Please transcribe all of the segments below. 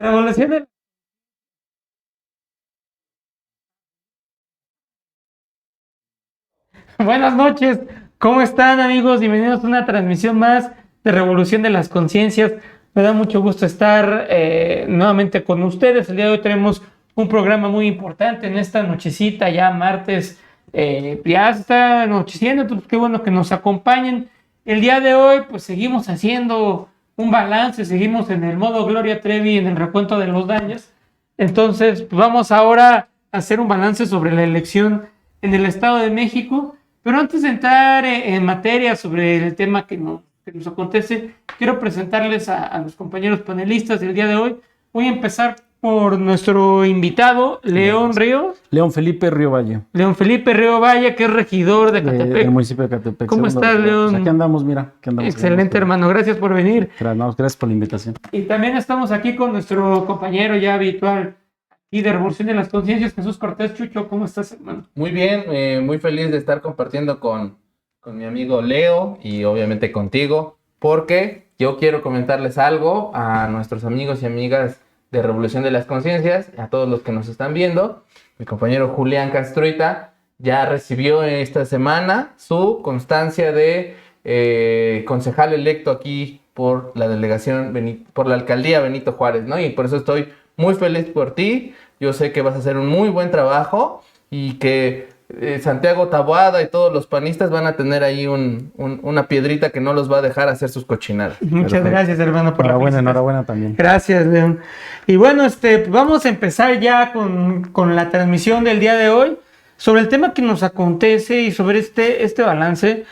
Revolución de... Buenas noches, ¿cómo están amigos? Bienvenidos a una transmisión más de Revolución de las Conciencias. Me da mucho gusto estar nuevamente con ustedes. El día de hoy tenemos un programa muy importante en esta nochecita, ya martes, ya está anocheciendo, entonces qué bueno que nos acompañen. El día de hoy pues seguimos haciendo un balance, seguimos en el modo Gloria Trevi, en el recuento de los daños. Entonces pues vamos ahora a hacer un balance sobre la elección en el Estado de México. Pero antes de entrar en materia sobre el tema que nos acontece, quiero presentarles a los compañeros panelistas del día de hoy. Voy a empezar por nuestro invitado, León Ríos. León Felipe Río Valle. León Felipe Río Valle, que es regidor de Catepec. Del municipio de Catepec. ¿Cómo estás, León? Pues aquí andamos, mira. Aquí andamos, excelente, hermano. Gracias por venir. Gracias por la invitación. Y también estamos aquí con nuestro compañero ya habitual y de Revolución de las Conciencias, Jesús Cortés. Chucho, ¿cómo estás, hermano? Muy bien, muy feliz de estar compartiendo con mi amigo Leo y obviamente contigo, porque yo quiero comentarles algo a nuestros amigos y amigas de Revolución de las Conciencias, a todos los que nos están viendo. Mi compañero Julián Castruita ya recibió esta semana su constancia de concejal electo aquí por la delegación, por la alcaldía Benito Juárez, ¿no? Y por eso estoy muy feliz por ti. Yo sé que vas a hacer un muy buen trabajo y que Santiago Taboada y todos los panistas van a tener ahí una piedrita que no los va a dejar hacer sus cochinadas. Muchas gracias, hermano, por enhorabuena también. Gracias, León. Y bueno, vamos a empezar ya con la transmisión del día de hoy sobre el tema que nos acontece y sobre este balance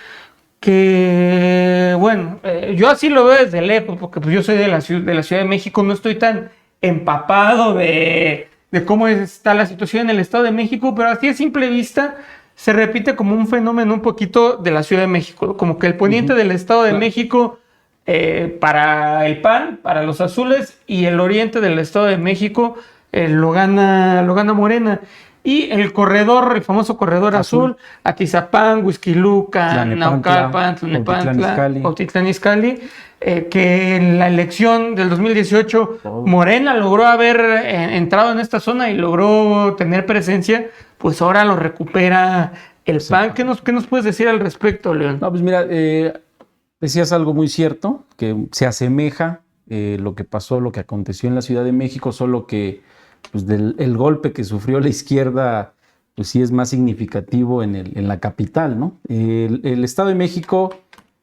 que, bueno, yo así lo veo desde lejos, porque pues yo soy de la Ciudad de México, no estoy tan empapado de cómo está la situación en el Estado de México, pero así a simple vista se repite como un fenómeno un poquito de la Ciudad de México, como que el poniente del Estado de México para el PAN, para los azules, y el oriente del Estado de México lo gana Morena. Y el corredor, el famoso corredor azul, Atizapán, Huixquiluca, Naucalpan, Tlalnepantla, Cuautitlán Izcalli, que en la elección del 2018 Morena logró haber entrado en esta zona y logró tener presencia, pues ahora lo recupera el PAN. ¿Qué nos puedes decir al respecto, León? No, pues mira, decías algo muy cierto, que se asemeja lo que pasó, lo que aconteció en la Ciudad de México, solo que pues el golpe que sufrió la izquierda pues sí es más significativo en la capital, ¿no? El Estado de México,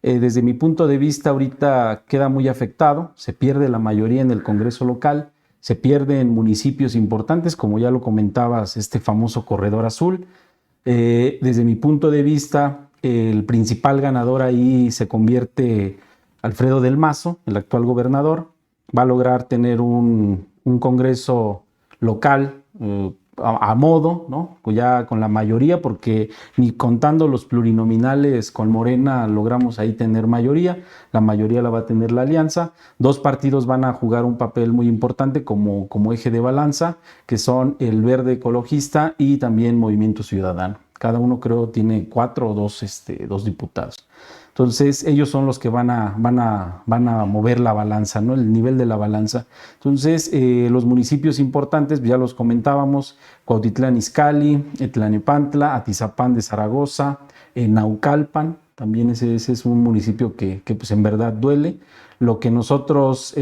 desde mi punto de vista, ahorita queda muy afectado, se pierde la mayoría en el Congreso local, se pierde en municipios importantes, como ya lo comentabas, este famoso corredor azul. Desde mi punto de vista, el principal ganador ahí se convierte Alfredo del Mazo, el actual gobernador, va a lograr tener un Congreso local a modo, ¿no? Ya con la mayoría, porque ni contando los plurinominales con Morena logramos ahí tener mayoría, la mayoría la va a tener la alianza. Dos partidos van a jugar un papel muy importante como eje de balanza, que son el Verde Ecologista y también Movimiento Ciudadano. Cada uno creo tiene 4 o 2 diputados. Entonces ellos son los que van a mover la balanza, ¿no? El nivel de la balanza. Entonces los municipios importantes, ya los comentábamos, Cuautitlán Izcalli, Tlalnepantla, Atizapán de Zaragoza, Naucalpan, también ese es un municipio que pues en verdad duele. Lo que nosotros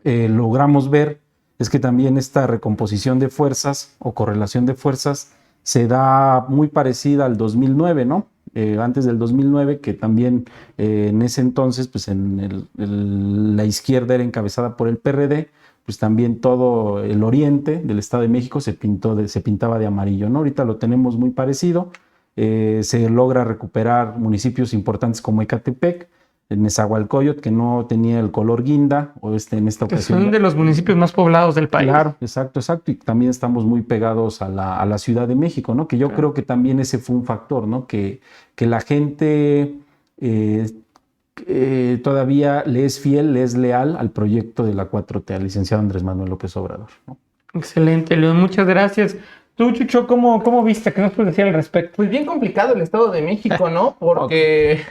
logramos ver es que también esta recomposición de fuerzas o correlación de fuerzas se da muy parecida al 2009, ¿no? Antes del 2009, que también en ese entonces, pues la izquierda era encabezada por el PRD, pues también todo el oriente del Estado de México se pintaba de amarillo, ¿no? Ahorita lo tenemos muy parecido, se logra recuperar municipios importantes como Ecatepec, Nezahualcóyotl, que no tenía el color guinda, o en esta ocasión. Son de los municipios más poblados del país. Claro, exacto, y también estamos muy pegados a la Ciudad de México, ¿no? Que yo creo que también ese fue un factor, ¿no? Que la gente todavía le es fiel, le es leal al proyecto de la 4T, al licenciado Andrés Manuel López Obrador, ¿no? Excelente, León, muchas gracias. Tú, Chucho, ¿cómo viste? ¿Qué nos puedes decir al respecto? Pues bien complicado el Estado de México, ¿no? Porque...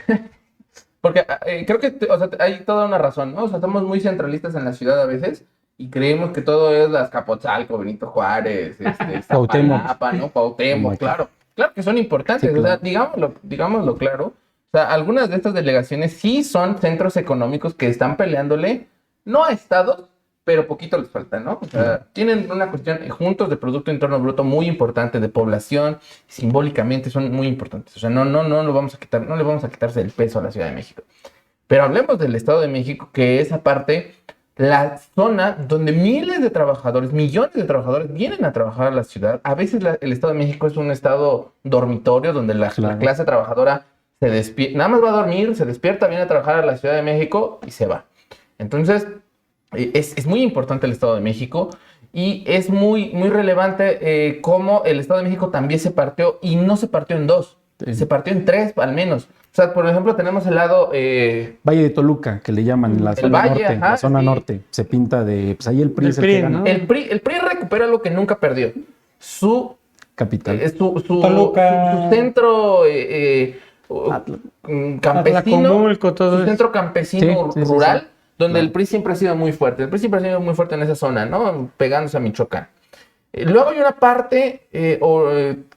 Porque creo que hay toda una razón, ¿no? O sea, estamos muy centralistas en la ciudad a veces y creemos que todo es las Azcapotzalco, Benito Juárez, Iztapalapa, ¿no? Cuauhtémoc, claro que son importantes, Sí, claro. o sea, digámoslo claro, o sea, algunas de estas delegaciones sí son centros económicos que están peleándole, no a estados, pero poquito les falta, ¿no? O sea, tienen una cuestión juntos de Producto Interno Bruto muy importante, de población, simbólicamente son muy importantes, o sea, no lo vamos a quitar, no le vamos a quitarse el peso a la Ciudad de México. Pero hablemos del Estado de México, que es aparte la zona donde miles de trabajadores, millones de trabajadores vienen a trabajar a la ciudad. A veces el Estado de México es un estado dormitorio donde la clase trabajadora se despierta, nada más va a dormir, se despierta, viene a trabajar a la Ciudad de México y se va. Entonces, es muy importante el Estado de México y es muy relevante cómo el Estado de México también se partió y no se partió en dos, se partió en tres al menos. O sea, por ejemplo, tenemos el lado... Valle de Toluca, que le llaman la zona norte. Ajá, la zona norte. Se pinta de... Pues ahí el PRI es el que gana. ¿no? El PRI recupera lo que nunca perdió. Su Capital. Toluca. Su centro campesino. Atlacomulco, todo Su eso. centro campesino Sí, rural, sí. donde Claro. el PRI siempre ha sido muy fuerte. El PRI siempre ha sido muy fuerte en esa zona, ¿no? Pegándose a Michoacán. Luego hay una parte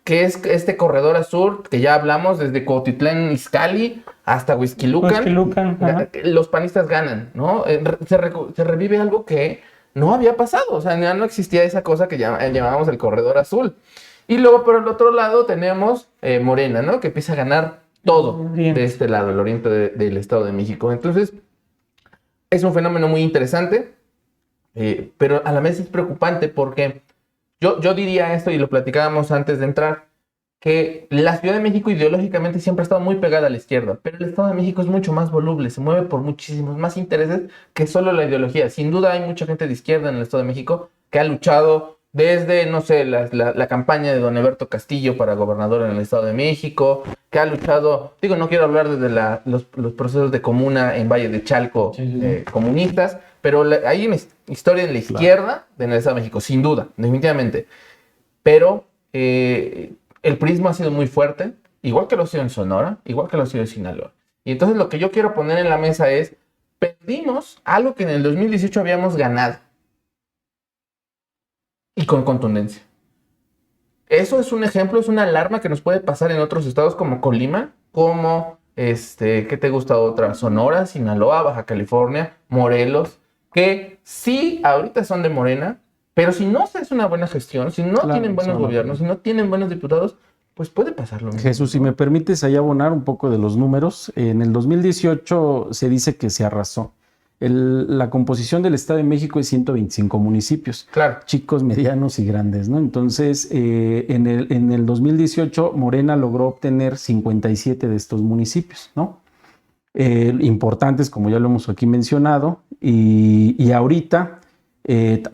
que es este corredor azul, que ya hablamos, desde Cuautitlán Izcalli hasta Huixquilucan. Ajá. Los panistas ganan, ¿no? Se revive algo que no había pasado, o sea, ya no existía esa cosa que llamábamos el corredor azul. Y luego por el otro lado tenemos Morena, ¿no? Que empieza a ganar todo de este lado, el oriente del Estado de México. Entonces, es un fenómeno muy interesante, pero a la vez es preocupante porque yo diría esto, y lo platicábamos antes de entrar, que la Ciudad de México ideológicamente siempre ha estado muy pegada a la izquierda, pero el Estado de México es mucho más voluble, se mueve por muchísimos más intereses que solo la ideología. Sin duda hay mucha gente de izquierda en el Estado de México que ha luchado desde, no sé, la campaña de don Eberto Castillo para gobernador en el Estado de México, que ha luchado, digo, no quiero hablar desde los procesos de comuna en Valle de Chalco, comunistas, pero hay una historia en la izquierda en el Estado de México, sin duda, definitivamente. Pero el prismo ha sido muy fuerte, igual que lo ha sido en Sonora, igual que lo ha sido en Sinaloa. Y entonces lo que yo quiero poner en la mesa es, perdimos algo que en el 2018 habíamos ganado. Y con contundencia. Eso es un ejemplo, es una alarma que nos puede pasar en otros estados como Colima, como, ¿qué te gusta otra? Sonora, Sinaloa, Baja California, Morelos, que sí, ahorita son de Morena, pero si no se hace una buena gestión, si no tienen buenos gobiernos, si no tienen buenos diputados, pues puede pasar lo mismo. Jesús, si me permites ahí abonar un poco de los números, en el 2018 se dice que se arrasó. La composición del Estado de México es 125 municipios, claro, chicos, medianos y grandes, ¿no? Entonces, en el 2018 Morena logró obtener 57 de estos municipios, ¿no? Importantes, como ya lo hemos aquí mencionado, y ahorita,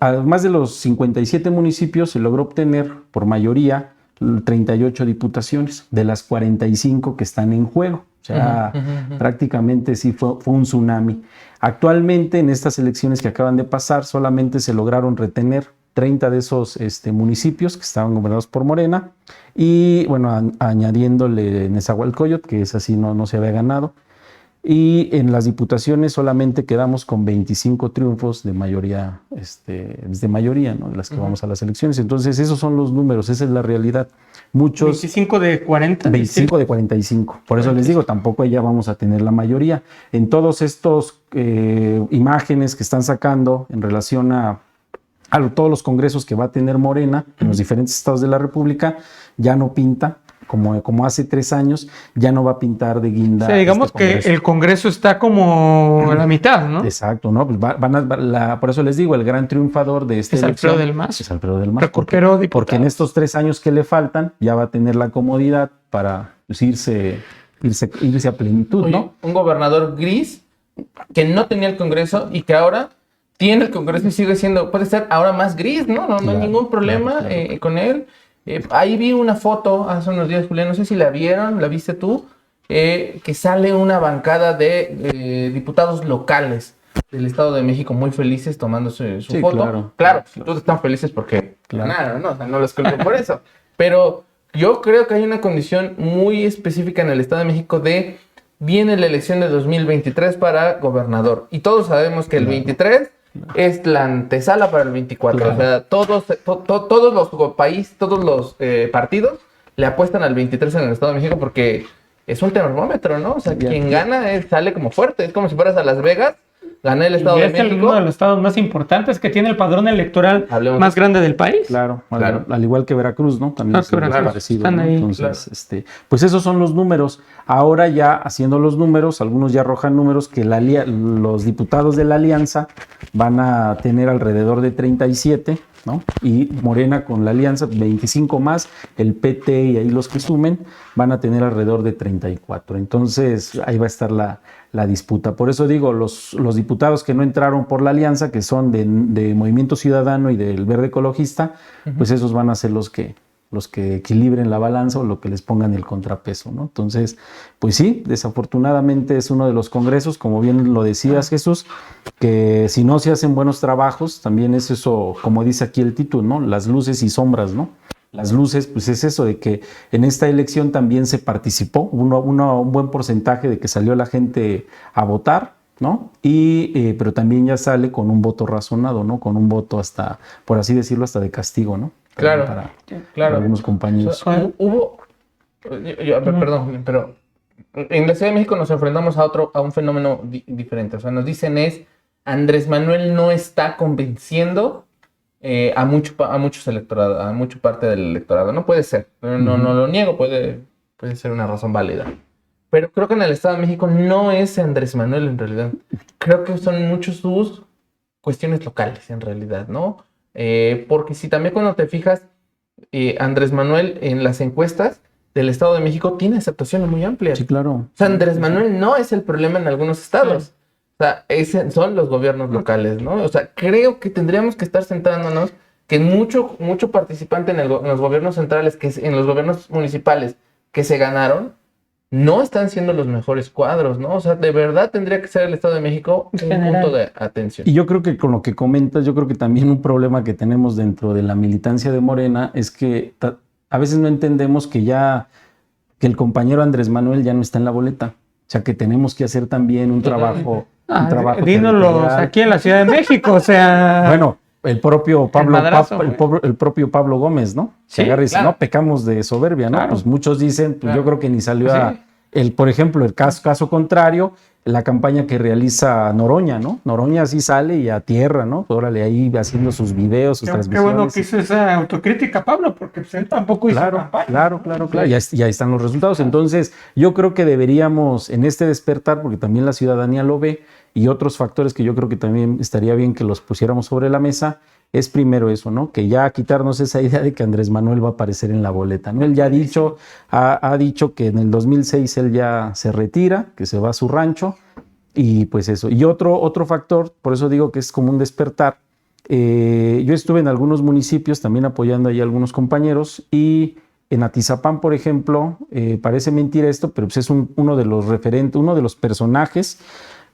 además de los 57 municipios, se logró obtener por mayoría 38 diputaciones de las 45 que están en juego. O sea, prácticamente sí fue un tsunami. Actualmente, en estas elecciones que acaban de pasar, solamente se lograron retener 30 de esos municipios que estaban gobernados por Morena y, bueno, añadiéndole Nezahualcóyotl, que es así, no se había ganado. Y en las diputaciones solamente quedamos con 25 triunfos de mayoría, de mayoría, ¿no? De las que vamos a las elecciones. Entonces, esos son los números, esa es la realidad. Muchos... 25 de 40. 25 de 45. Por eso les digo, tampoco ya vamos a tener la mayoría. En todos estos imágenes que están sacando en relación a todos los congresos que va a tener Morena en los diferentes estados de la República, ya no pinta. Como hace 3 años, ya no va a pintar de guinda. O sea, digamos que el Congreso está como a la mitad, ¿no? Exacto, ¿no? Pues por eso les digo, el gran triunfador de esta elección Alfredo del Mazo. Es Alfredo del Mazo. Recuperó diputados. Porque en estos 3 años que le faltan, ya va a tener la comodidad para pues, irse a plenitud, ¿no? Oye, un gobernador gris que no tenía el Congreso y que ahora tiene el Congreso y sigue siendo, puede ser ahora más gris, ¿no? No hay ningún problema claro. Con él. Ahí vi una foto hace unos días, Julián, no sé si la vieron, ¿la viste tú? Que sale una bancada de diputados locales del Estado de México muy felices tomándose su foto. Claro, todos están felices porque ganaron, ¿no? O sea, no los culpo por eso. Pero yo creo que hay una condición muy específica en el Estado de México viene la elección de 2023 para gobernador. Y todos sabemos que el 23 es la antesala para el 24. Claro. O sea, todos los países, todos los partidos le apuestan al 23 en el Estado de México porque es un termómetro, ¿no? O sea, quien gana sale como fuerte. Es como si fueras a Las Vegas, gané el Estado Y de es México. uno de los estados más importantes que tiene el padrón electoral Hablemos más de- grande del país. Claro, Claro. al igual que Veracruz, ¿no? También es Veracruz, parecido, están ¿no? ahí. Entonces, pues esos son los números. Ahora ya haciendo los números, algunos ya arrojan números que los diputados de la alianza van a tener alrededor de 37, ¿no? Y Morena con la alianza, 25 más, el PT y ahí los que sumen, van a tener alrededor de 34. Entonces, ahí va a estar la disputa. Por eso digo, los diputados que no entraron por la alianza, que son de Movimiento Ciudadano y del Verde Ecologista, pues esos van a ser los que equilibren la balanza o lo que les pongan el contrapeso, ¿no? Entonces, pues sí, desafortunadamente es uno de los congresos, como bien lo decías, Jesús, que si no se hacen buenos trabajos, también es eso, como dice aquí el título, ¿no? Las luces y sombras, ¿no? Las luces, pues es eso de que en esta elección también se participó, un buen porcentaje de que salió la gente a votar, ¿no? Pero también ya sale con un voto razonado, ¿no? Con un voto hasta, por así decirlo, hasta de castigo, ¿no? Claro, Para claro. algunos compañeros. O sea, perdón, pero en la Ciudad de México nos enfrentamos a un fenómeno diferente. O sea, nos dicen Andrés Manuel no está convenciendo a muchos electorados, a mucha parte del electorado. No puede ser, no lo niego, puede ser una razón válida. Pero creo que en el Estado de México no es Andrés Manuel en realidad. Creo que son muchos sus cuestiones locales en realidad, ¿no? Porque si también cuando te fijas, Andrés Manuel en las encuestas del Estado de México tiene aceptaciones muy amplias. Sí, claro. O sea, Andrés Manuel no es el problema en algunos estados. O sea, son los gobiernos locales, ¿no? O sea, creo que tendríamos que estar centrándonos que mucho participante en los gobiernos centrales, en los gobiernos municipales que se ganaron, no están siendo los mejores cuadros, ¿no? O sea, de verdad tendría que ser el Estado de México un punto de atención. Y yo creo que con lo que comentas, yo creo que también un problema que tenemos dentro de la militancia de Morena es que a veces no entendemos que el compañero Andrés Manuel ya no está en la boleta. O sea, que tenemos que hacer también un trabajo. Dínoslo territorial. aquí en la Ciudad de México, o sea. Bueno, el propio El propio Pablo Gómez, ¿no? Se Sí, agarra y dice, claro. no, pecamos de soberbia, ¿no? Claro. Pues muchos dicen, pues Claro. yo creo que ni salió Sí. por ejemplo, el caso contrario, la campaña que realiza Noroña, ¿no? Noroña sí sale y a tierra, ¿no? Órale, ahí haciendo sus videos, sus Qué transmisiones. bueno que hizo esa autocrítica, Pablo, porque pues, él tampoco hizo campaña. Claro. Y ahí están los resultados. Entonces, yo creo que deberíamos, en este despertar, porque también la ciudadanía lo ve, y otros factores que yo creo que también estaría bien que los pusiéramos sobre la mesa, es primero eso, ¿no? Que ya quitarnos esa idea de que Andrés Manuel va a aparecer en la boleta, ¿no? Él ya ha dicho que en el 2006 él ya se retira, que se va a su rancho, y pues eso. Y otro factor, por eso digo que es como un despertar. Yo estuve en algunos municipios también apoyando ahí a algunos compañeros, y en Atizapán, por ejemplo, parece mentira esto, pero pues es uno de los referentes, uno de los personajes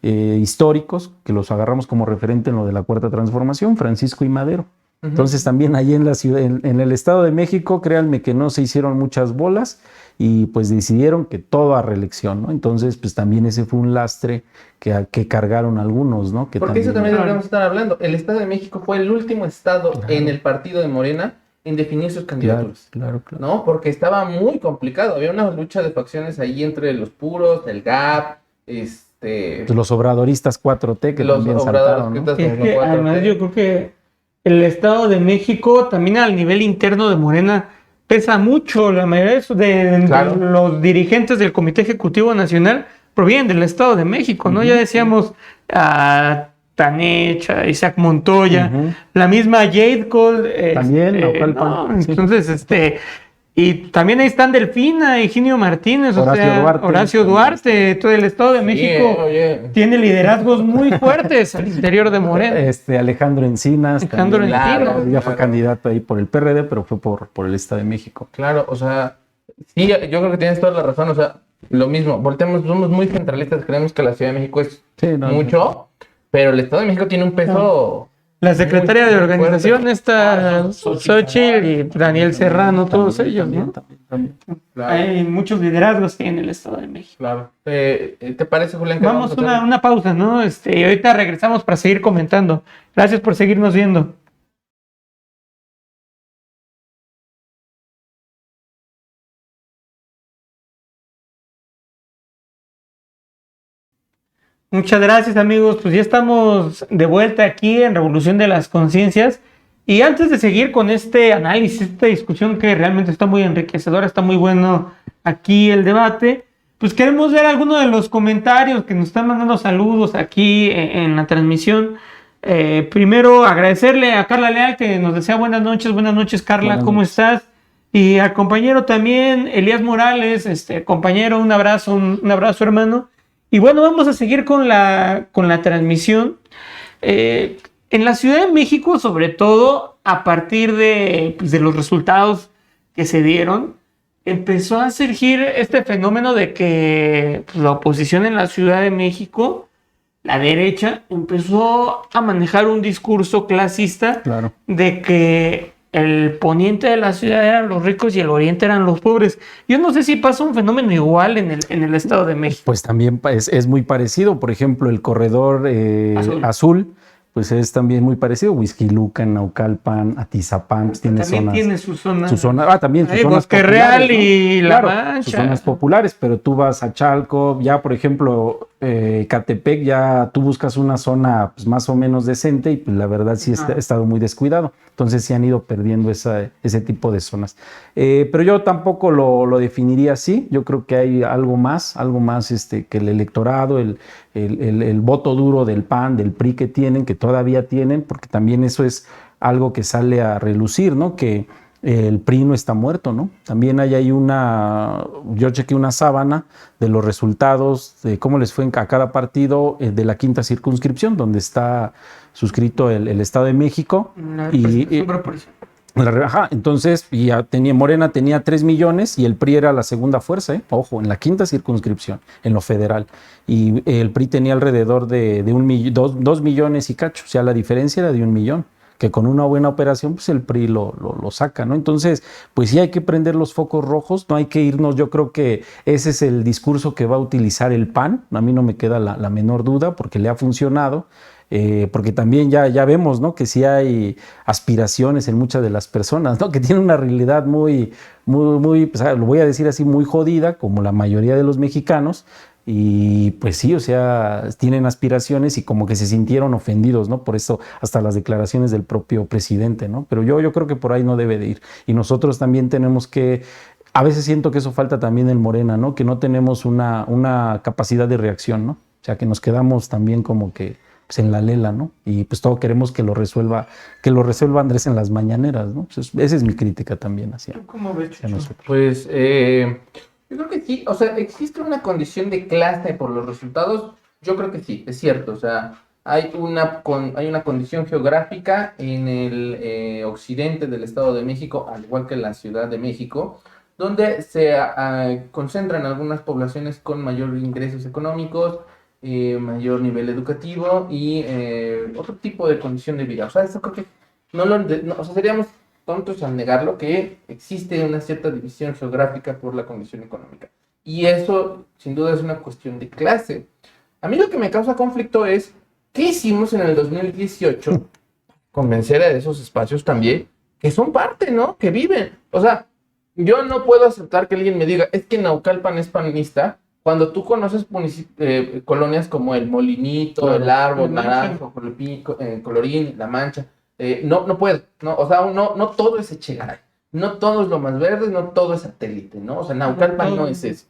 históricos que los agarramos como referente en lo de la Cuarta Transformación, Francisco I. Madero. Entonces también ahí en la ciudad, en el Estado de México, créanme que no se hicieron muchas bolas y pues decidieron que todo a reelección, ¿no? Entonces pues también ese fue un lastre que cargaron algunos, ¿no? Que Porque eso también deberíamos estar hablando. El Estado de México fue el último estado en el partido de Morena en definir sus candidaturas. Claro. ¿No? Porque estaba muy complicado. Había una lucha de facciones ahí entre los puros, el GAP, Pues los obradoristas 4T que los también obradores saltaron, ¿no? Y es que además yo creo que el Estado de México también al nivel interno de Morena pesa mucho. La mayoría de Claro. los dirigentes del Comité Ejecutivo Nacional provienen del Estado de México, ¿no? Ya decíamos a Tanecha, Isaac Montoya, la misma Jade Cole. También, ¿no? sí. Entonces, y también ahí están Delfina, Higinio Martínez, Horacio Duarte, todo el Estado de México tiene liderazgos muy fuertes al interior de Morena. Alejandro Encinas. Alejandro también, Encinas. ya fue candidato ahí por el PRD, pero fue por el Estado de México. Claro, o sea, sí, yo creo que tienes toda la razón. O sea, lo mismo, somos muy centralistas, creemos que la Ciudad de México es mucho, pero el Estado de México tiene un peso La secretaria de muy organización fuerte. está Xochitl y Daniel Serrano, todos ellos, ¿no? También. Claro, Hay muchos liderazgos que hay en el Estado de México. claro. ¿Te parece, Julián, que Vamos a hacer? una pausa, ¿no? Y ahorita regresamos para seguir comentando. Gracias por seguirnos viendo. Muchas gracias, amigos. Pues ya estamos de vuelta aquí en Revolución de las Conciencias. Y antes de seguir con este análisis, esta discusión que realmente está muy enriquecedora, está muy bueno aquí el debate, pues queremos ver algunos de los comentarios que nos están mandando saludos aquí en la transmisión. Primero, agradecerle a Carla Leal que nos desea buenas noches. Buenas noches, Carla, Buenas ¿cómo noches. estás? Y al compañero también, Elías Morales, compañero, un abrazo, un abrazo, hermano. Y bueno, vamos a seguir con la transmisión. En la Ciudad de México, sobre todo, a partir de los resultados que se dieron, empezó a surgir este fenómeno de que pues, la oposición en la Ciudad de México, la derecha, empezó a manejar un discurso clasista Claro. de que el poniente de la ciudad eran los ricos y el oriente eran los pobres. Yo no sé si pasa un fenómeno igual en el Estado de México. Pues también es muy parecido. Por ejemplo, el corredor azul, pues es también muy parecido. Huixquilucan, Naucalpan, Atizapán, pues tiene También zonas. tiene su zona. También sus Ahí, zonas Bosque populares, Real ¿no? y La Claro, Mancha. sus zonas populares, pero tú vas a Chalco, ya por ejemplo, Catepec, ya tú buscas una zona pues, más o menos decente y pues la verdad sí ha estado muy descuidado. Entonces sí han ido perdiendo ese tipo de zonas. Pero yo tampoco lo definiría así. Yo creo que hay algo más que el electorado, el voto duro del PAN, del PRI que tienen, que todavía tienen, porque también eso es algo que sale a relucir, ¿no? Que el PRI no está muerto, ¿no? También hay yo chequé una sábana de los resultados de cómo les fue a cada partido de la quinta circunscripción, donde está suscrito el Estado de México. Entonces, Morena tenía 3 millones y el PRI era la segunda fuerza, ojo, en la quinta circunscripción, en lo federal. Y el PRI tenía alrededor de 2 millones y cacho, o sea, la diferencia era de 1 millón, que con una buena operación, pues el PRI lo saca, ¿no? Entonces, pues sí hay que prender los focos rojos, no hay que irnos, yo creo que ese es el discurso que va a utilizar el PAN, a mí no me queda la menor duda, porque le ha funcionado. Porque también ya vemos, ¿no? Que sí hay aspiraciones en muchas de las personas, ¿no? Que tienen una realidad muy, pues, lo voy a decir así, muy jodida, como la mayoría de los mexicanos. Y pues sí, o sea, tienen aspiraciones y como que se sintieron ofendidos, ¿no? Por eso hasta las declaraciones del propio presidente, ¿no? Pero yo creo que por ahí no debe de ir. Y nosotros también tenemos que... A veces siento que eso falta también en Morena, ¿no? Que no tenemos una capacidad de reacción, ¿no? O sea, que nos quedamos también como que pues en la lela, ¿no? Y pues todo queremos que lo resuelva Andrés en las mañaneras, ¿no? Entonces, esa es mi crítica también hacia ¿Cómo ves, Chucho? nosotros. Pues yo creo que sí, o sea, existe una condición de clase por los resultados, yo creo que sí, es cierto, o sea, hay una condición geográfica en el occidente del Estado de México, al igual que en la Ciudad de México, donde se concentran algunas poblaciones con mayor ingresos económicos, mayor nivel educativo y otro tipo de condición de vida. O sea, eso creo que o sea, seríamos tontos al negarlo, que existe una cierta división geográfica por la condición económica. Y eso, sin duda, es una cuestión de clase. A mí lo que me causa conflicto es, ¿qué hicimos en el 2018? Convencer a esos espacios también, que son parte, ¿no? Que viven. O sea, yo no puedo aceptar que alguien me diga, es que Naucalpan es panista, cuando tú conoces colonias como El Molinito, claro, El Árbol, Naranjo, Colorín, La Mancha. No puedo, no, o sea, no todo es Echegaray, no todo es Lomas Verdes, no todo es satélite, ¿no? O sea, Naucalpan no es eso.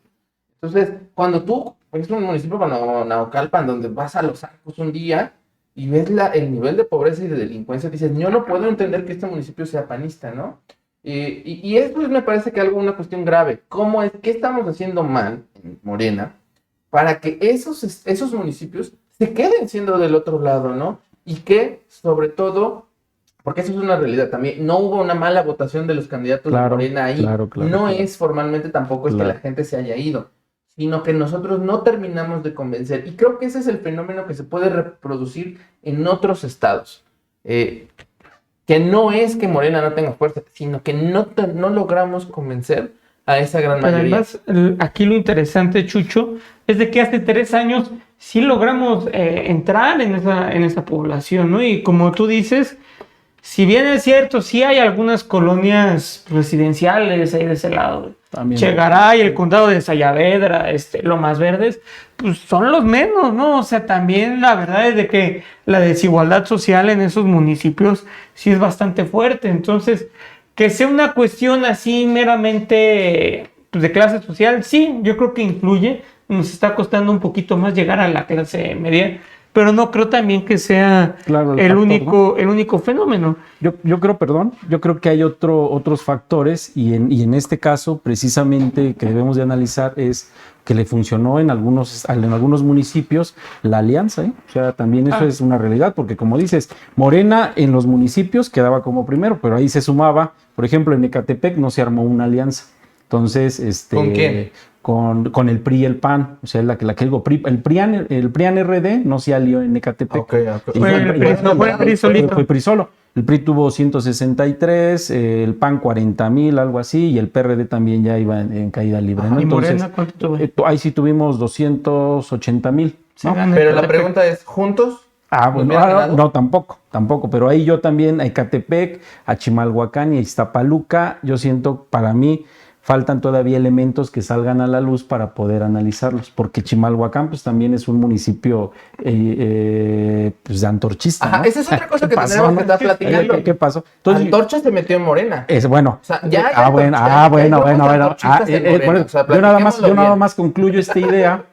Entonces, cuando tú ves un municipio como Naucalpan, donde vas a Los Arcos un día y ves el nivel de pobreza y de delincuencia, dices, yo no puedo entender que este municipio sea panista, ¿no? Y esto me parece que es una cuestión grave. ¿Qué estamos haciendo mal en Morena para que esos municipios se queden siendo del otro lado, ¿no? Y que, sobre todo, porque eso es una realidad también, no hubo una mala votación de los candidatos de Morena ahí. No es formalmente tampoco es que la gente se haya ido, sino que nosotros no terminamos de convencer. Y creo que ese es el fenómeno que se puede reproducir en otros estados. que no es que Morena no tenga fuerza, sino que no logramos convencer a esa gran Pero mayoría. además, aquí lo interesante, Chucho, es de que hace 3 años sí logramos entrar en esa población, ¿no? Y como tú dices, si bien es cierto, sí hay algunas colonias residenciales ahí de ese lado. También. Chegaray, el condado de Sayavedra, Lomas Verdes, pues son los menos, ¿no? O sea, también la verdad es de que la desigualdad social en esos municipios sí es bastante fuerte. Entonces, que sea una cuestión así meramente pues, de clase social, sí, yo creo que influye. Nos está costando un poquito más llegar a la clase media, pero no creo también que sea Claro, el factor, ¿no? único fenómeno. Yo creo que hay otros factores y en este caso precisamente que debemos de analizar es que le funcionó en algunos municipios la alianza, ¿eh? O sea, también eso es una realidad, porque como dices, Morena en los municipios quedaba como primero, pero ahí se sumaba, por ejemplo, en Ecatepec no se armó una alianza. Entonces, ¿Con quién? Con el PRI y el PAN, o sea, el PRIAN RD no se alió en Ecatepec. Ok. Fue el PRI solito. Fue PRI solo. El PRI tuvo 163, el PAN 40,000, algo así, y el PRD también ya iba en caída libre, ¿no? ¿Y Entonces, Morena cuánto tuve? ahí sí tuvimos 280,000, ¿no? Pero la pregunta es, ¿juntos? Bueno, no, tampoco, pero ahí yo también a Ecatepec, a Chimalhuacán y a Iztapaluca, yo siento, para mí, faltan todavía elementos que salgan a la luz para poder analizarlos, porque Chimalhuacán pues también es un municipio pues antorchista, Ajá, ¿no? esa es otra cosa que pasó, tendremos no? que estar platicando. ¿Qué pasó? Entonces, Antorcha se metió en Morena. bueno. O sea, ya hay bueno. antorchistas en Morena. O sea, Yo nada más platiquémoslo concluyo esta idea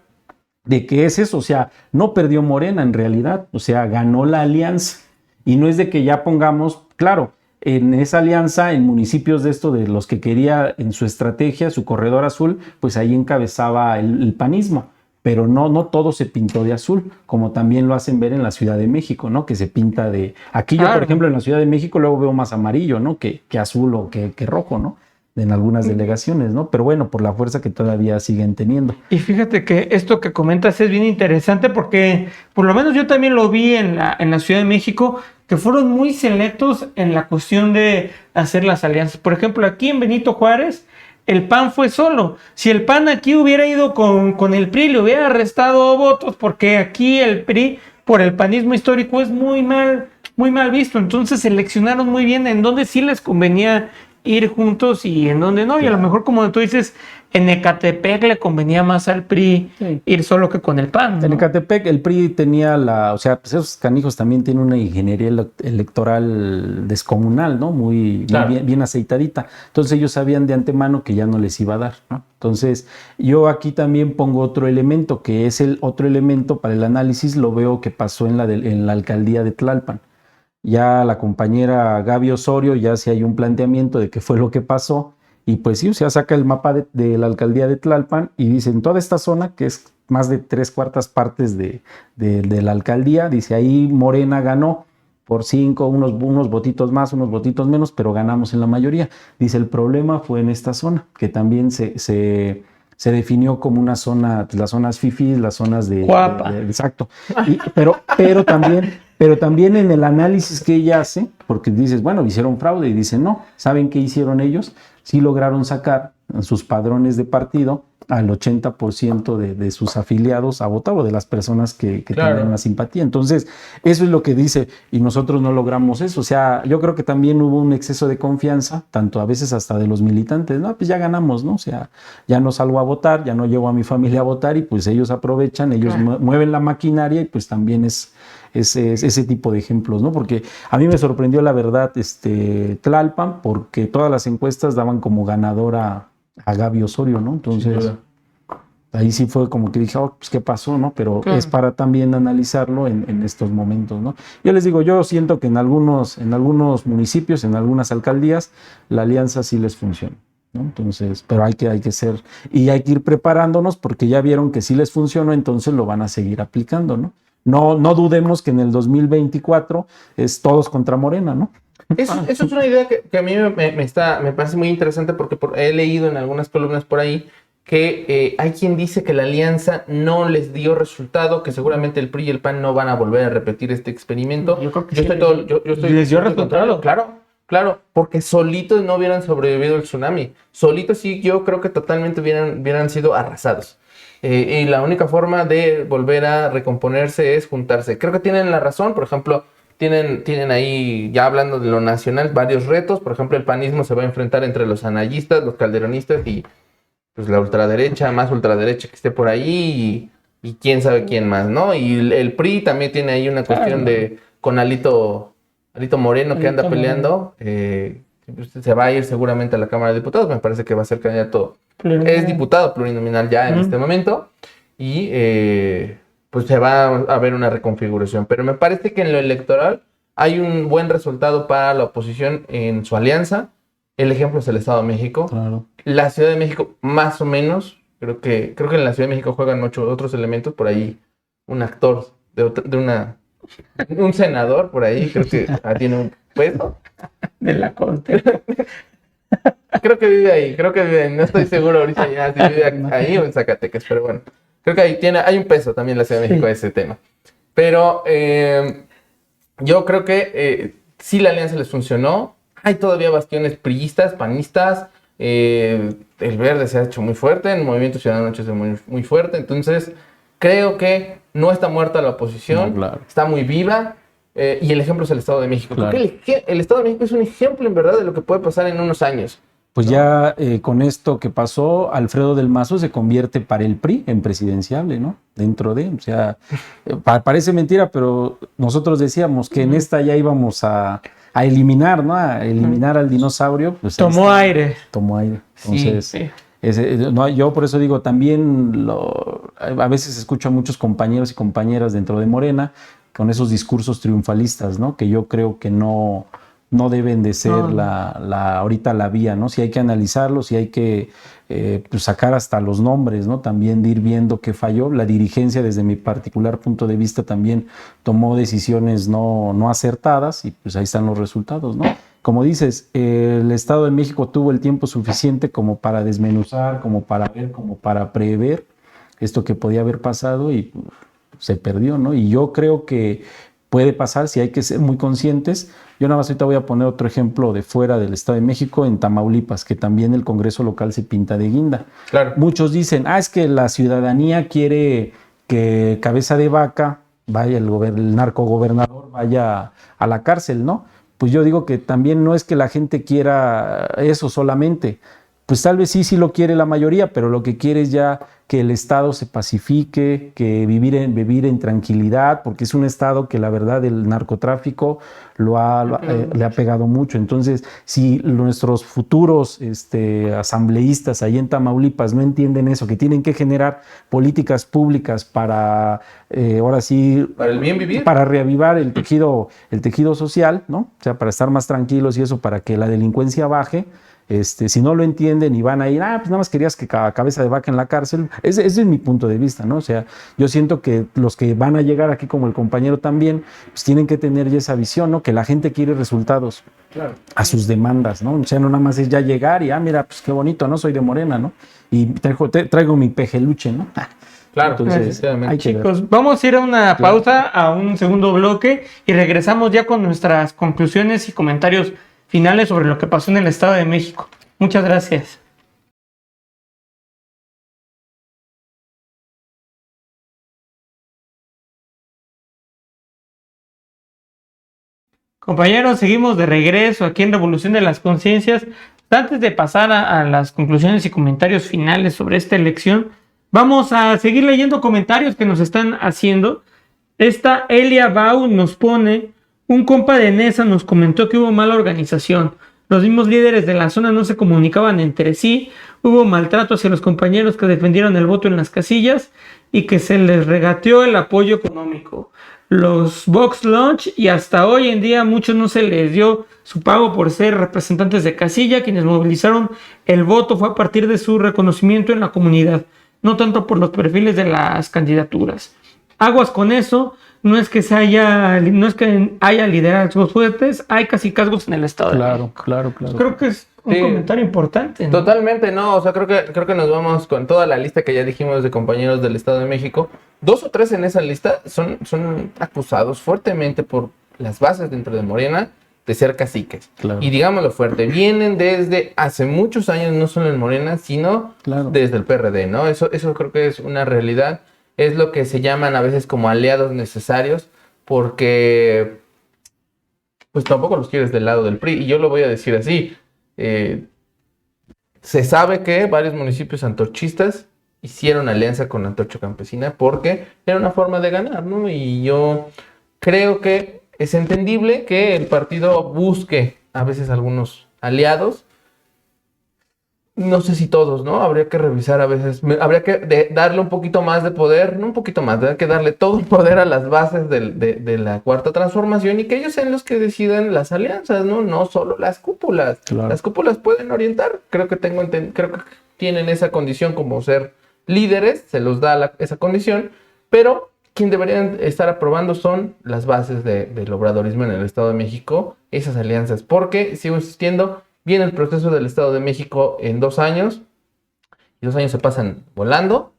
de que es eso, o sea, no perdió Morena en realidad, o sea, ganó la alianza. Y no es de que ya pongamos, claro, en esa alianza, en municipios de los que quería en su estrategia, su corredor azul, pues ahí encabezaba el panismo. Pero no todo se pintó de azul, como también lo hacen ver en la Ciudad de México, ¿no? Que se pinta de... Aquí yo, por ejemplo, en la Ciudad de México luego veo más amarillo, ¿no? Que azul o que rojo, ¿no? En algunas delegaciones, ¿no? Pero bueno, por la fuerza que todavía siguen teniendo. Y fíjate que esto que comentas es bien interesante porque por lo menos yo también lo vi en la Ciudad de México, que fueron muy selectos en la cuestión de hacer las alianzas. Por ejemplo, aquí en Benito Juárez, el PAN fue solo. Si el PAN aquí hubiera ido con el PRI, le hubiera restado votos, porque aquí el PRI, por el panismo histórico, es muy mal visto. Entonces seleccionaron muy bien en dónde sí les convenía ir juntos y en dónde no. Y a lo mejor, como tú dices, en Ecatepec le convenía más al PRI ir solo que con el PAN, ¿no? En Ecatepec el PRI tenía o sea, pues esos canijos también tienen una ingeniería electoral descomunal, ¿no? Muy bien aceitadita. Entonces ellos sabían de antemano que ya no les iba a dar, ¿no? Entonces yo aquí también pongo otro elemento, que es el otro elemento para el análisis, lo veo que pasó en la alcaldía de Tlalpan. Ya la compañera Gaby Osorio ya hace ahí un planteamiento de qué fue lo que pasó y pues sí, o sea, saca el mapa de la alcaldía de Tlalpan y dice en toda esta zona, que es más de 3/4 partes de la alcaldía, dice ahí Morena ganó por 5, unos votitos más, unos votitos menos, pero ganamos en la mayoría. Dice el problema fue en esta zona, que también se definió como una zona, las zonas fifís, las zonas exacto. Pero también en el análisis que ella hace, porque dices, bueno, hicieron fraude, y dice, no, ¿saben qué hicieron ellos? Sí lograron sacar en sus padrones de partido al 80% de sus afiliados a votar o de las personas que tenían la simpatía. Entonces, eso es lo que dice, y nosotros no logramos eso. O sea, yo creo que también hubo un exceso de confianza, tanto a veces hasta de los militantes. No, pues ya ganamos, ¿no? O sea, ya no salgo a votar, ya no llevo a mi familia a votar y pues ellos aprovechan, ellos mueven la maquinaria y pues también es ese tipo de ejemplos, ¿no? Porque a mí me sorprendió la verdad Tlalpan, porque todas las encuestas daban como ganadora a Gaby Osorio, ¿no? Entonces, ahí sí fue como que dije, pues qué pasó, ¿no? Pero es para también analizarlo en estos momentos, ¿no? Yo les digo, yo siento que en algunos municipios, en algunas alcaldías, la alianza sí les funciona, ¿no? Entonces, pero hay que ser, y hay que ir preparándonos porque ya vieron que sí les funcionó, entonces lo van a seguir aplicando, ¿no? No dudemos que en el 2024 es todos contra Morena, ¿no? Eso es una idea que a mí me parece muy interesante porque he leído en algunas columnas por ahí que hay quien dice que la alianza no les dio resultado, que seguramente el PRI y el PAN no van a volver a repetir este experimento. Yo creo que Les dio resultado. Claro, porque solitos no hubieran sobrevivido el tsunami. Solitos sí, yo creo que totalmente hubieran sido arrasados. Y la única forma de volver a recomponerse es juntarse. Creo que tienen la razón, por ejemplo, tienen ahí, ya hablando de lo nacional, varios retos. Por ejemplo, el panismo se va a enfrentar entre los anayistas, los calderonistas y pues la ultraderecha, más ultraderecha que esté por ahí y quién sabe quién más, ¿no? Y el PRI también tiene ahí una cuestión con Alito Moreno que anda peleando. Se va a ir seguramente a la Cámara de Diputados, me parece que va a ser candidato, es diputado plurinominal ya en este momento y pues se va a ver una reconfiguración, pero me parece que en lo electoral hay un buen resultado para la oposición en su alianza. El ejemplo es el Estado de México. Claro. La Ciudad de México, más o menos, creo que en la Ciudad de México juegan otros elementos, por ahí un actor un senador por ahí, creo que tiene un puesto. De la Corte. Creo que vive ahí, no estoy seguro ahorita ya si vive ahí o en Zacatecas, pero bueno, creo que hay un peso también en la Ciudad de México ese tema. Pero yo creo que sí la alianza les funcionó. Hay todavía bastiones priistas, panistas. El Verde se ha hecho muy fuerte, el Movimiento Ciudadano se ha hecho muy, muy fuerte. Entonces, creo que no está muerta la oposición, está muy viva. Y el ejemplo es el Estado de México. Claro. Porque el Estado de México es un ejemplo, en verdad, de lo que puede pasar en unos años. Pues ya con esto que pasó, Alfredo del Mazo se convierte para el PRI en presidenciable, ¿no? Dentro de, o sea, parece mentira, pero nosotros decíamos que en esta ya íbamos a eliminar, ¿no? A eliminar al dinosaurio. Pues tomó aire. Entonces, sí. No, yo por eso digo, también a veces escucho a muchos compañeros y compañeras dentro de Morena con esos discursos triunfalistas, ¿no? Que yo creo que no deben de ser ahorita la vía, ¿no? Si hay que analizarlo, si hay que pues sacar hasta los nombres, ¿no? También de ir viendo qué falló. La dirigencia, desde mi particular punto de vista, también tomó decisiones no acertadas y pues ahí están los resultados, ¿no? Como dices, el Estado de México tuvo el tiempo suficiente como para desmenuzar, como para ver, como para prever esto que podía haber pasado y se perdió, ¿no? Y yo creo que puede pasar, si hay que ser muy conscientes. Yo nada más ahorita voy a poner otro ejemplo de fuera del Estado de México, en Tamaulipas, que también el Congreso local se pinta de guinda. Claro. Muchos dicen, es que la ciudadanía quiere que Cabeza de Vaca, el narcogobernador, vaya a la cárcel, ¿no? Pues yo digo que también no es que la gente quiera eso solamente. Pues tal vez sí lo quiere la mayoría, pero lo que quiere es ya que el Estado se pacifique, que vivir en tranquilidad, porque es un Estado que la verdad el narcotráfico le ha pegado mucho. Entonces, si nuestros futuros asambleístas ahí en Tamaulipas no entienden eso, que tienen que generar políticas públicas para, ahora sí, para el bien vivir, para reavivar el tejido social, ¿no? O sea, para estar más tranquilos y eso, para que la delincuencia baje. Si no lo entienden y van a ir, pues nada más querías que Cabeza de Vaca en la cárcel. Ese es mi punto de vista, ¿no? O sea, yo siento que los que van a llegar aquí, como el compañero también, pues tienen que tener ya esa visión, ¿no? Que la gente quiere resultados a sus demandas, ¿no? O sea, no nada más es ya llegar y, mira, pues qué bonito, ¿no? Soy de Morena, ¿no? Y traigo mi pejeluche, ¿no? Claro, entonces, chicos, vamos a ir a una pausa, a un segundo bloque y regresamos ya con nuestras conclusiones y comentarios finales sobre lo que pasó en el Estado de México. Muchas gracias. Compañeros, seguimos de regreso aquí en Revolución de las Conciencias. Antes de pasar a las conclusiones y comentarios finales sobre esta elección, vamos a seguir leyendo comentarios que nos están haciendo. Esta Elia Bau nos pone: un compa de Nesa nos comentó que hubo mala organización. Los mismos líderes de la zona no se comunicaban entre sí. Hubo maltrato hacia los compañeros que defendieron el voto en las casillas y que se les regateó el apoyo económico. Los Box Lunch, y hasta hoy en día muchos no se les dio su pago por ser representantes de casilla. Quienes movilizaron el voto fue a partir de su reconocimiento en la comunidad, no tanto por los perfiles de las candidaturas. Aguas con eso. No es que haya liderazgos fuertes, hay cacicazgos en el Estado. Claro. Creo que es Sí. comentario importante, ¿no? Totalmente, no, o sea, creo que nos vamos con toda la lista que ya dijimos de compañeros del Estado de México. 2 o 3 en esa lista son acusados fuertemente por las bases dentro de Morena de ser caciques. Claro. Y digámoslo fuerte, vienen desde hace muchos años, no solo en Morena, sino Claro. desde el PRD, ¿no? Eso creo que es una realidad. Es lo que se llaman a veces como aliados necesarios, porque pues tampoco los quieres del lado del PRI. Y yo lo voy a decir así. Se sabe que varios municipios antorchistas hicieron alianza con Antorcha Campesina porque era una forma de ganar, ¿no? Y yo creo que es entendible que el partido busque a veces algunos aliados. No sé si todos, ¿no? Habría que revisar a veces, habría que darle un poquito más de poder, no un poquito más, habría que darle todo el poder a las bases de la Cuarta Transformación y que ellos sean los que decidan las alianzas, ¿no? No solo las cúpulas. Claro. Las cúpulas pueden orientar, creo que tienen esa condición como ser líderes, se los da esa condición, pero quien deberían estar aprobando son las bases del obradorismo en el Estado de México, esas alianzas, porque, sigo insistiendo, viene el proceso del Estado de México en 2 años, y 2 años se pasan volando,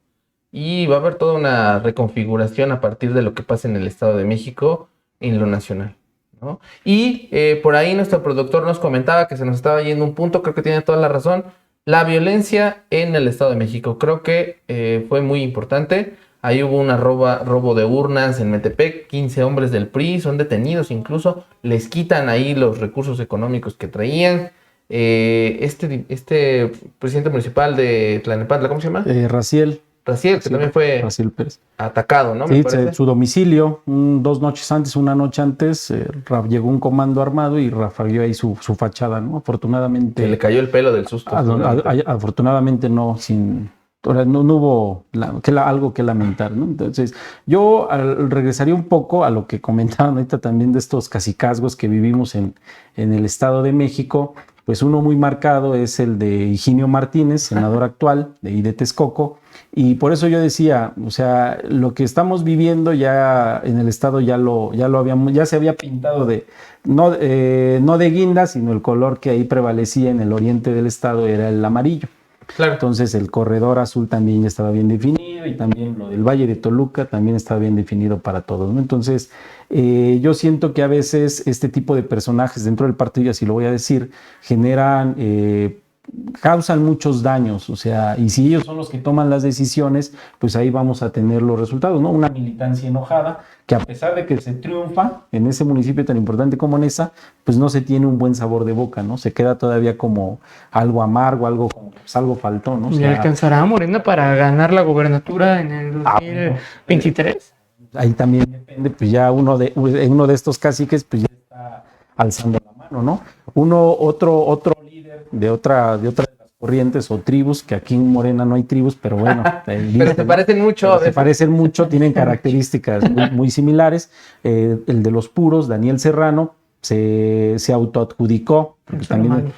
y va a haber toda una reconfiguración a partir de lo que pase en el Estado de México en lo nacional, ¿no? Y por ahí nuestro productor nos comentaba que se nos estaba yendo un punto, creo que tiene toda la razón, la violencia en el Estado de México, creo que fue muy importante. Ahí hubo una robo de urnas en Metepec, 15 hombres del PRI son detenidos, incluso les quitan ahí los recursos económicos que traían. Este presidente municipal de Tlalnepantla, ¿cómo se llama? Raciel. Raciel, que también fue Raciel Pérez. atacado, ¿no? Sí, Me parece. su domicilio, 2 noches antes, una noche antes, llegó un comando armado y rafagueó ahí su fachada, ¿no? Afortunadamente. Se le cayó el pelo del susto. Afortunadamente no, no hubo algo que lamentar, ¿no? Entonces, yo regresaría un poco a lo que comentaban ahorita también de estos cacicazgos que vivimos en el Estado de México. Pues uno muy marcado es el de Higinio Martínez, senador actual de Texcoco, y por eso yo decía, o sea, lo que estamos viviendo ya en el estado ya se había pintado no de guinda, sino el color que ahí prevalecía en el oriente del estado era el amarillo. Claro. Entonces el corredor azul también ya estaba bien definido y también lo del Valle de Toluca también estaba bien definido para todos, ¿no? Entonces yo siento que a veces este tipo de personajes dentro del partido, y así lo voy a decir, causan muchos daños, o sea, y si ellos son los que toman las decisiones, pues ahí vamos a tener los resultados, ¿no? Una militancia enojada que a pesar de que se triunfa en ese municipio tan importante como Nesa, pues no se tiene un buen sabor de boca, ¿no? Se queda todavía como algo amargo, algo faltó, ¿no? O ¿Le sea, alcanzará a Morena para ganar la gobernatura en el 2023? Ahí también depende, pues ya uno de estos caciques, pues ya está alzando la mano, ¿no? Otro líder de otra de las corrientes o tribus, que aquí en Morena no hay tribus, pero bueno. Pero se parecen mucho. Se parecen mucho, tienen características muy similares. El de los puros, Daniel Serrano, se autoadjudicó, porque también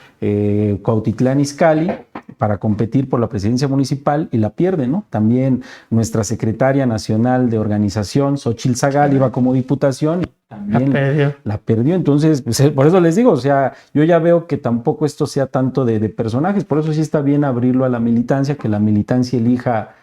Cuautitlán Izcalli, para competir por la presidencia municipal y la pierde, ¿no? También nuestra secretaria nacional de organización, Xochitl Zagal, iba como diputación y también la perdió. Entonces, pues, por eso les digo, o sea, yo ya veo que tampoco esto sea tanto de personajes, por eso sí está bien abrirlo a la militancia, que la militancia elija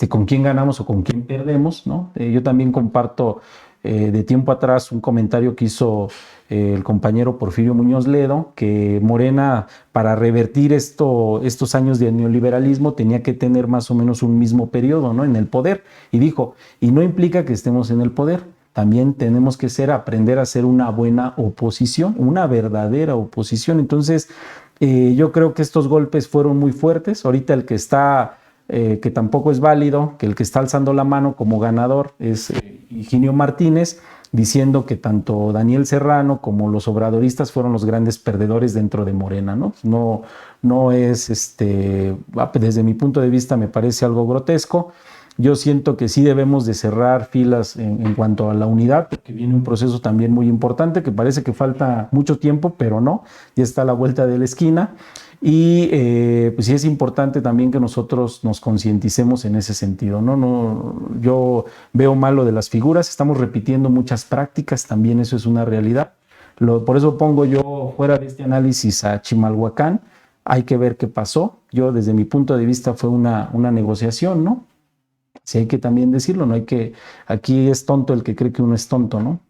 con quién ganamos o con quién perdemos, ¿no? Yo también comparto de tiempo atrás un comentario que hizo el compañero Porfirio Muñoz Ledo, que Morena, para revertir estos años de neoliberalismo, tenía que tener más o menos un mismo periodo, ¿no?, en el poder. Y dijo, y no implica que estemos en el poder, también tenemos que aprender a ser una buena oposición, una verdadera oposición. Entonces, yo creo que estos golpes fueron muy fuertes. Ahorita el que está... que tampoco es válido, que el que está alzando la mano como ganador es Higinio Martínez, diciendo que tanto Daniel Serrano como los obradoristas fueron los grandes perdedores dentro de Morena, ¿no? No es, desde mi punto de vista me parece algo grotesco. Yo siento que sí debemos de cerrar filas en cuanto a la unidad, porque viene un proceso también muy importante, que parece que falta mucho tiempo, pero no, ya está a la vuelta de la esquina. Y pues sí es importante también que nosotros nos concienticemos en ese sentido, ¿no? Yo veo mal lo de las figuras, estamos repitiendo muchas prácticas, también eso es una realidad. Por eso pongo yo fuera de este análisis a Chimalhuacán, hay que ver qué pasó. Yo, desde mi punto de vista, fue una negociación, ¿no? Sí, hay que también decirlo, no hay que, aquí es tonto el que cree que uno es tonto, ¿no?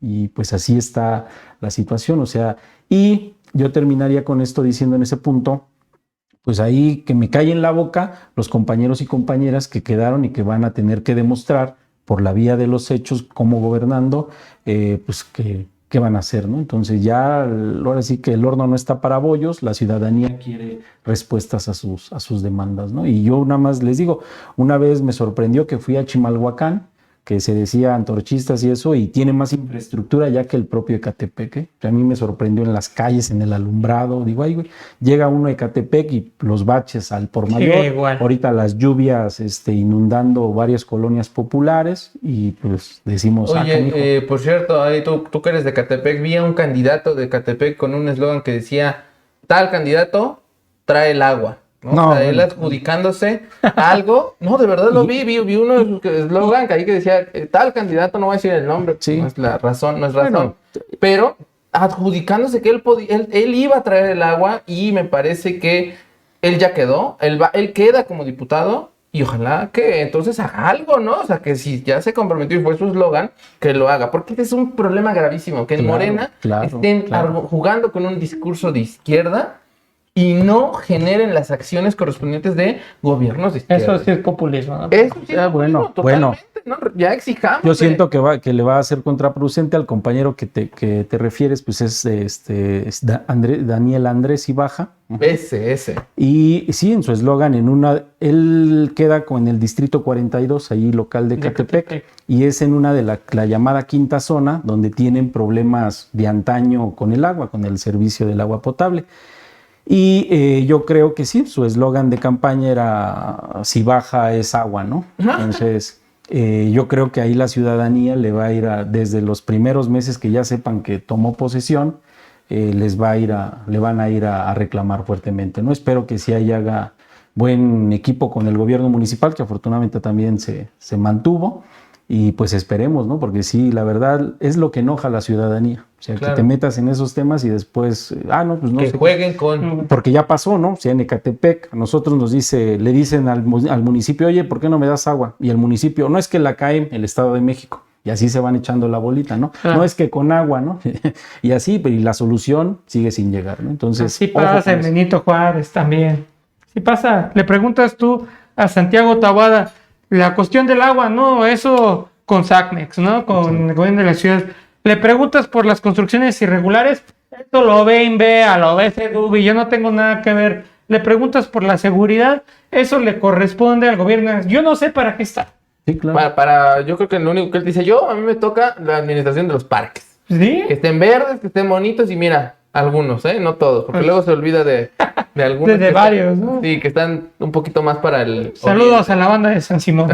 Y pues así está la situación, o sea, y yo terminaría con esto diciendo en ese punto, pues ahí que me cae en la boca los compañeros y compañeras que quedaron y que van a tener que demostrar por la vía de los hechos, cómo gobernando, pues qué van a hacer, ¿no? Entonces ya, ahora sí que el horno no está para bollos, la ciudadanía quiere respuestas a sus demandas, ¿no? Y yo nada más les digo, una vez me sorprendió que fui a Chimalhuacán, que se decía antorchistas y eso, y tiene más infraestructura ya que el propio Ecatepec, ¿eh? A mí me sorprendió en las calles, en el alumbrado, digo, ay, güey, llega uno a Ecatepec y los baches al por mayor, Sí, igual. ahorita las lluvias inundando varias colonias populares, y pues decimos, Oye, por cierto, ahí tú que eres de Ecatepec, vi a un candidato de Ecatepec con un eslogan que decía, tal candidato trae el agua. ¿No? No, O sea, él bueno. adjudicándose algo. No, de verdad lo vi uno de sus eslogan que ahí que decía, tal candidato, no voy a decir el nombre, Sí. no es la razón, no es razón. Bueno. Pero adjudicándose que él iba a traer el agua y me parece que él ya quedó, él queda como diputado y ojalá que entonces haga algo, ¿no? O sea, que si ya se comprometió y fue su eslogan, que lo haga. Porque este es un problema gravísimo, que en Claro, Morena claro, estén claro. jugando con un discurso de izquierda y no generen las acciones correspondientes de gobiernos de izquierda. Eso sí es populismo, ¿no? Eso sí, Ah, bueno, totalmente, ¿no? Ya exijamos. Yo siento que le va a ser contraproducente al compañero que te refieres, pues es Daniel Andrés Ibaja. Ese. Y sí, en su eslogan, él queda con el distrito 42, ahí local de Ecatepec, y es en una de la llamada quinta zona, donde tienen problemas de antaño con el agua, con el servicio del agua potable. Y yo creo que sí, su eslogan de campaña era si baja es agua, ¿no? Entonces, yo creo que ahí la ciudadanía le va a ir desde los primeros meses que ya sepan que tomó posesión, le van a ir a reclamar fuertemente, ¿no? Espero que sí ahí haga buen equipo con el gobierno municipal, que afortunadamente también se mantuvo. Y pues esperemos, ¿no? Porque sí, la verdad es lo que enoja a la ciudadanía. O sea, Claro. que te metas en esos temas y después, pues no que sé. jueguen con... Porque ya pasó, ¿no? O sea, en Ecatepec, a nosotros le dicen al municipio, oye, ¿por qué no me das agua? Y el municipio, no es que la cae el Estado de México. Y así se van echando la bolita, ¿no? Ah. No es que con agua, ¿no? Y así, y la solución sigue sin llegar, ¿no? Entonces, Sí ojo pasa con en eso. Benito Juárez también. Sí pasa. Le preguntas tú a Santiago Taboada, la cuestión del agua, no, eso con SACMEX, ¿no? Con el gobierno de la ciudad. Le preguntas por las construcciones irregulares, esto lo ve INVEA, lo ve CEDUBI, yo no tengo nada que ver. Le preguntas por la seguridad, eso le corresponde al gobierno. Yo no sé para qué está. Sí, claro. Yo creo que lo único que él dice, a mí me toca la administración de los parques. ¿Sí? Que estén verdes, que estén bonitos y mira, algunos, no todos, porque luego se olvida de algunos. De varios, ¿no? Sí, que están un poquito más para el... Saludos a la banda de San Simón.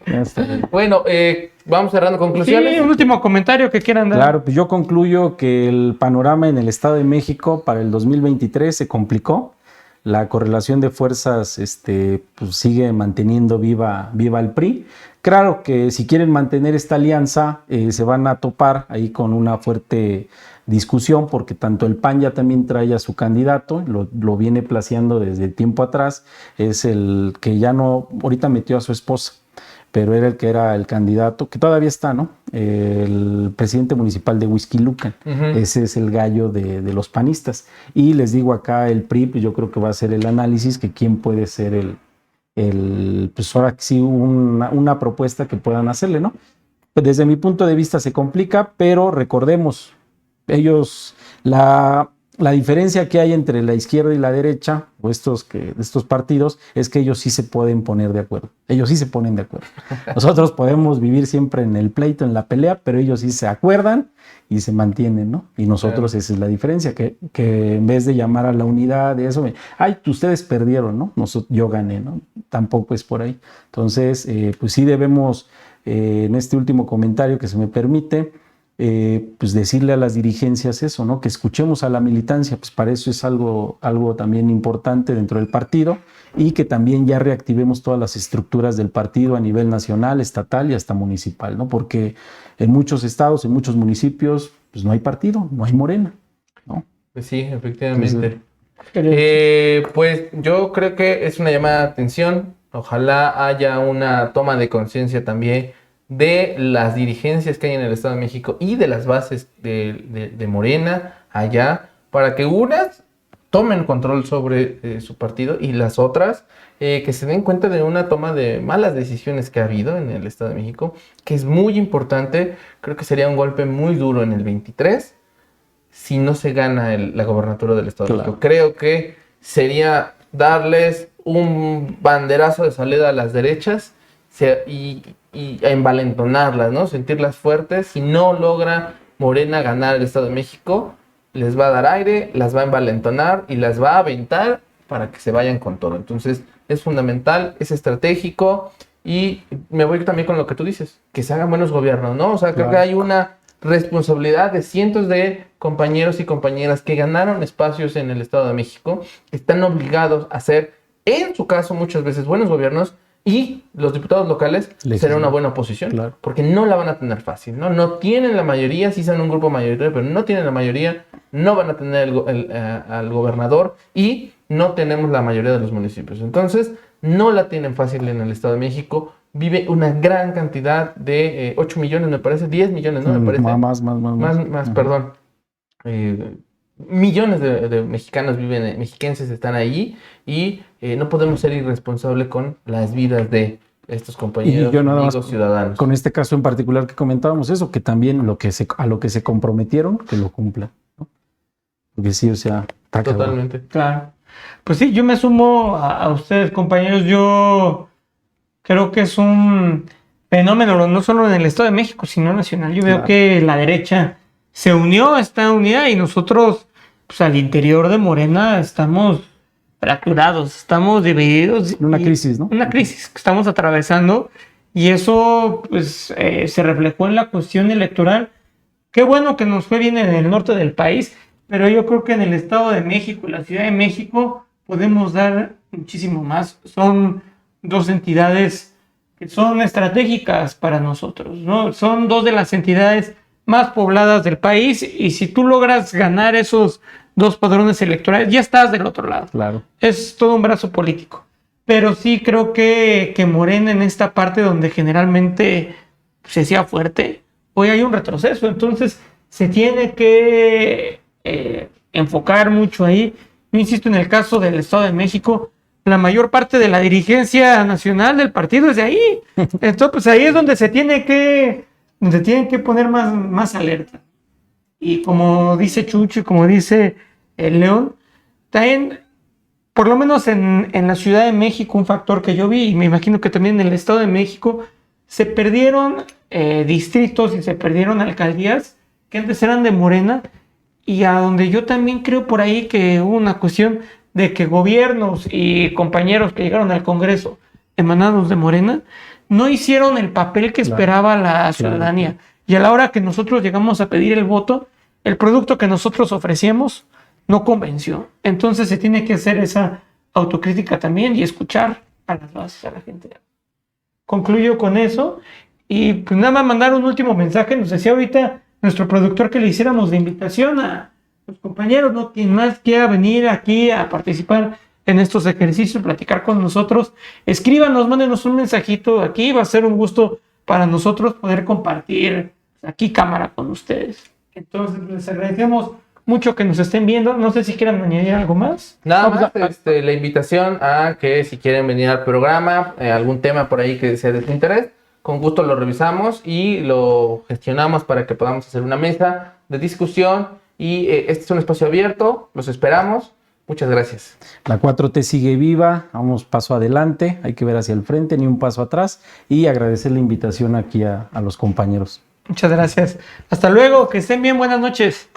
Ya está bien. Bueno, vamos cerrando Sí, conclusiones. un último comentario que quieran dar. Claro, pues yo concluyo que el panorama en el Estado de México para el 2023 se complicó. La correlación de fuerzas pues sigue manteniendo viva el PRI. Claro que si quieren mantener esta alianza, se van a topar ahí con una fuerte discusión, porque tanto el PAN ya también trae a su candidato, lo viene placeando desde tiempo atrás, es el que ya no, ahorita metió a su esposa, pero era el que era el candidato, que todavía está, ¿no? El presidente municipal de Huixquilucan. Ese es el gallo de los panistas. Y les digo acá, el PRI, pues yo creo que va a ser el análisis, que quién puede ser pues ahora sí, una propuesta que puedan hacerle, ¿no? Pues desde mi punto de vista se complica, pero recordemos, la diferencia que hay entre la izquierda y la derecha, o estos partidos, es que ellos sí se pueden poner de acuerdo. Ellos sí se ponen de acuerdo. Nosotros podemos vivir siempre en el pleito, en la pelea, pero ellos sí se acuerdan y se mantienen, ¿no? Y nosotros, esa es la diferencia, que en vez de llamar a la unidad de eso, ustedes perdieron, ¿no? Yo gané, ¿no? Tampoco es por ahí. Entonces, pues sí debemos, en este último comentario que se me permite, pues decirle a las dirigencias eso, ¿no? Que escuchemos a la militancia, pues para eso es algo también importante dentro del partido, y que también ya reactivemos todas las estructuras del partido a nivel nacional, estatal y hasta municipal, ¿no? Porque en muchos estados, en muchos municipios, pues no hay partido, no hay Morena, ¿no? Pues sí, efectivamente. Entonces, Pues yo creo que es una llamada de atención. Ojalá haya una toma de conciencia también de las dirigencias que hay en el Estado de México y de las bases de Morena allá, para que unas tomen control sobre su partido y las otras que se den cuenta de una toma de malas decisiones que ha habido en el Estado de México, que es muy importante. Creo que sería un golpe muy duro en el 23 si no se gana la gobernatura del Estado de México. Creo que sería darles un banderazo de salida a las derechas y a envalentonarlas, ¿no? Sentirlas fuertes. Si no logra Morena ganar el Estado de México, les va a dar aire, las va a envalentonar y las va a aventar para que se vayan con todo. Entonces es fundamental, es estratégico, y me voy también con lo que tú dices, que se hagan buenos gobiernos, ¿no? O sea, creo que hay una responsabilidad de cientos de compañeros y compañeras que ganaron espacios en el Estado de México, que están obligados a hacer, en su caso, muchas veces buenos gobiernos, y los diputados locales serán una buena oposición, porque no la van a tener fácil, ¿no? No tienen la mayoría, sí son un grupo mayoritario, pero no tienen la mayoría, no van a tener al gobernador, y no tenemos la mayoría de los municipios. Entonces, no la tienen fácil en el Estado de México. Vive una gran cantidad de 8 millones, me parece, 10 millones, ¿no? Me parece. Más, perdón. Millones de mexicanos mexiquenses están ahí, y no podemos ser irresponsables con las vidas de estos compañeros, y yo nada amigos, más ciudadanos. Con este caso en particular que comentábamos, eso, que también a lo que se comprometieron, que lo cumplan, ¿no? Porque sí, o sea, está totalmente. Claro. Pues sí, yo me sumo a ustedes, compañeros. Yo creo que es un fenómeno no solo en el Estado de México, sino nacional. Yo veo que la derecha se unió, está unida, y nosotros, pues al interior de Morena, estamos fracturados, estamos divididos. Una crisis, ¿no? Una crisis que estamos atravesando, y eso pues se reflejó en la cuestión electoral. Qué bueno que nos fue bien en el norte del país, pero yo creo que en el Estado de México y la Ciudad de México podemos dar muchísimo más. Son dos entidades que son estratégicas para nosotros, ¿no? Son dos de las entidades más pobladas del país, y si tú logras ganar esos dos padrones electorales, ya estás del otro lado. Claro. Es todo un brazo político. Pero sí creo que Morena, en esta parte donde generalmente se hacía fuerte, hoy hay un retroceso. Entonces se tiene que enfocar mucho ahí. Yo insisto, en el caso del Estado de México, la mayor parte de la dirigencia nacional del partido es de ahí. Entonces, pues ahí es donde tienen que poner más alerta. Y como dice Chucho y como dice el León, también, por lo menos en la Ciudad de México, un factor que yo vi, y me imagino que también en el Estado de México, se perdieron distritos y se perdieron alcaldías que antes eran de Morena, y a donde yo también creo por ahí que hubo una cuestión de que gobiernos y compañeros que llegaron al Congreso emanados de Morena no hicieron el papel que esperaba la ciudadanía. Y a la hora que nosotros llegamos a pedir el voto, el producto que nosotros ofrecíamos no convenció. Entonces se tiene que hacer esa autocrítica también y escuchar a las bases, a la gente. Concluyo con eso, y pues nada más mandar un último mensaje. Nos decía ahorita nuestro productor que le hiciéramos de invitación a los compañeros, ¿no? Quien más quiera venir aquí a participar en estos ejercicios, platicar con nosotros, escríbanos, mándenos un mensajito aquí. Va a ser un gusto para nosotros poder compartir aquí cámara con ustedes. Entonces les agradecemos mucho que nos estén viendo. No sé si quieran añadir algo más. Nada más, la invitación a que si quieren venir al programa, algún tema por ahí que sea de su interés, con gusto lo revisamos y lo gestionamos para que podamos hacer una mesa de discusión. Y este es un espacio abierto, los esperamos. Muchas gracias. La 4T sigue viva, vamos paso adelante, hay que ver hacia el frente, ni un paso atrás, y agradecer la invitación aquí a los compañeros. Muchas gracias. Hasta luego, que estén bien, buenas noches.